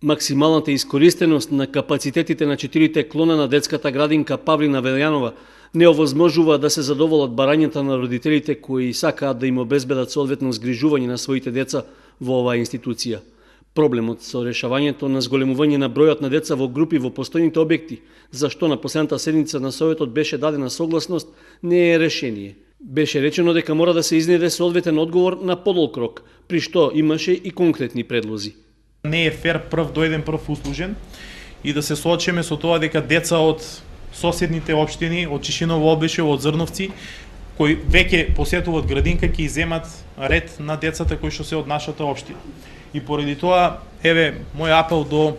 Максималната искористеност на капацитетите на 4 клона на детската градинка Павлина Велјанова не овозможува да се задоволат барањата на родителите кои сакаат да им обезбедат соодветно згрижување на своите деца во оваа институција. Проблемот со решавањето на зголемување на бројот на деца во групи во постојните објекти, за што на последната седница на Советот беше дадена согласност, не е решение. Беше речено дека мора да се изнеде соодветен одговор на подолг рок, при што имаше и конкретни предлози. Не е фер прв дојден прв услужен и да се соочиме со тоа дека деца од соседните општини, од Чишиново, Обишево, од Зрновци, кои веќе посетуваат градинка, ќе иземат ред на децата кои што се од нашата општина. И поради тоа, еве, мој апел до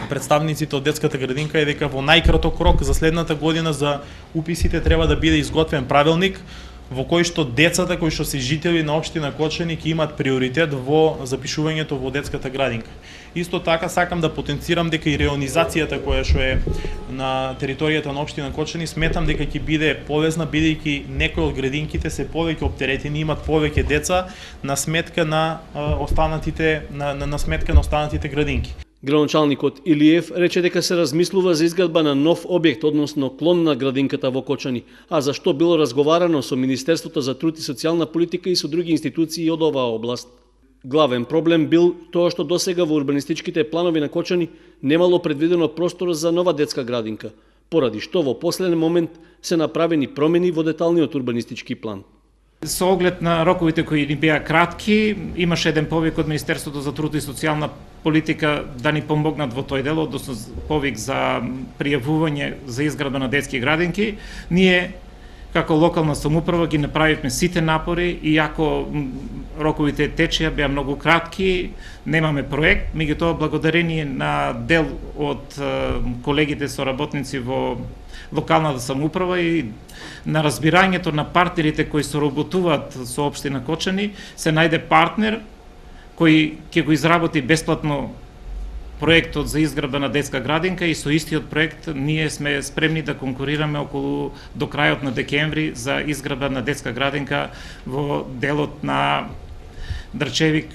представниците од детската градинка е дека во најкраток рок за следната година за уписите треба да биде изготвен правилник во кој што децата кои што се жители на општина Кочани ќе имаат приоритет во запишувањето во детската градинка. Исто така сакам да потенцирам дека и реонизацијата која што е на територијата на општина Кочани, сметам дека ќе биде полезна бидејќи некои од градинките се повеќе оптеретени, имат повеќе деца на сметка на останатите градинки. Градоначалникот Илиев рече дека се размислува за изградба на нов објект, односно клон на градинката во Кочани, а за што било разговарано со Министерството за труд и социјална политика и со други институции од оваа област. Главен проблем бил тоа што досега во урбанистичките планови на Кочани немало предвидено простор за нова детска градинка, поради што во последен момент се направени промени во деталниот урбанистички план. Со оглед на роковите кои ни беа кратки, имаше еден повик од Министерството за труд и социјална политика да ни помогнат во тој дел, односно повик за пријавување за изградба на детски градинки. Ние како локална самоуправа ги направивме сите напори, иако роковите течеа беа многу кратки, немаме проект, меѓутоа благодарение на дел од колегите соработници во локалната самоуправа и на разбирањето на партнерите кои соработуваат со општина Кочани, се најде партнер кој ќе го изработи бесплатно проектот за изградба на детска градинка и со истиот проект ние сме спремни да конкурираме околу до крајот на декември за изградба на детска градинка во делот на Дрчевик,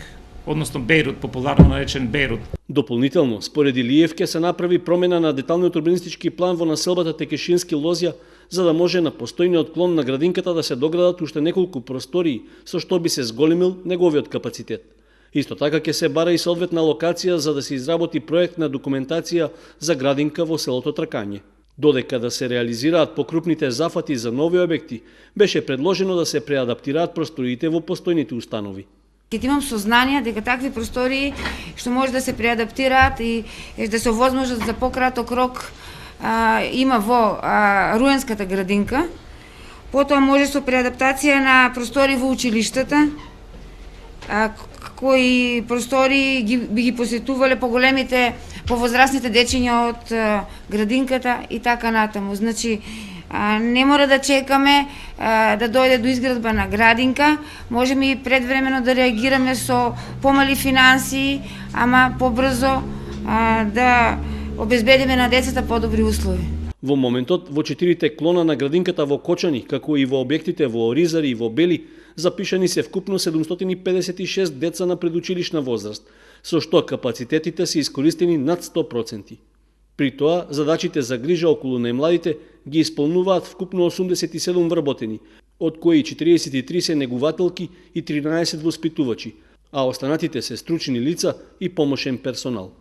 односно Бејрут, популарно наречен Бејрут. Дополнително, според Илиев, ќе се направи промена на деталниот урбанистички план во населбата Текешински Лозја, за да може на постојниот клон на градинката да се доградат уште неколку простории, со што би се зголемил неговиот капацитет. Исто така ќе се бара и соодветна локација за да се изработи проектна документација за градинка во селото Тракање. Додека да се реализираат покрупните зафати за нови објекти, беше предложено да се преадаптираат просториите во постојните установи. Имам сознание дека такви простории што може да се преадаптираат и да се овозможат за пократок рок има во Руенската градинка. Потоа може со преадаптација на простори во училиштата, кои простори би ги посетувале поголемите, повозрастните дечиња од градинката и така натаму. Значи, не мора да чекаме да дојде до изградба на градинка, можеме и предвремено да реагираме со помали финансии, ама побрзо да обезбедиме на децата подобри услови. Во моментот, во 4 клона на градинката во Кочани, како и во објектите во Оризари и во Бели, запишани се вкупно 756 деца на предучилишна возраст, со што капацитетите се искористени над 100%. При тоа, задачите за грижа околу најмладите ги исполнуваат вкупно 87 вработени, од кои 43 се негувателки и 13 воспитувачи, а останатите се стручни лица и помошен персонал.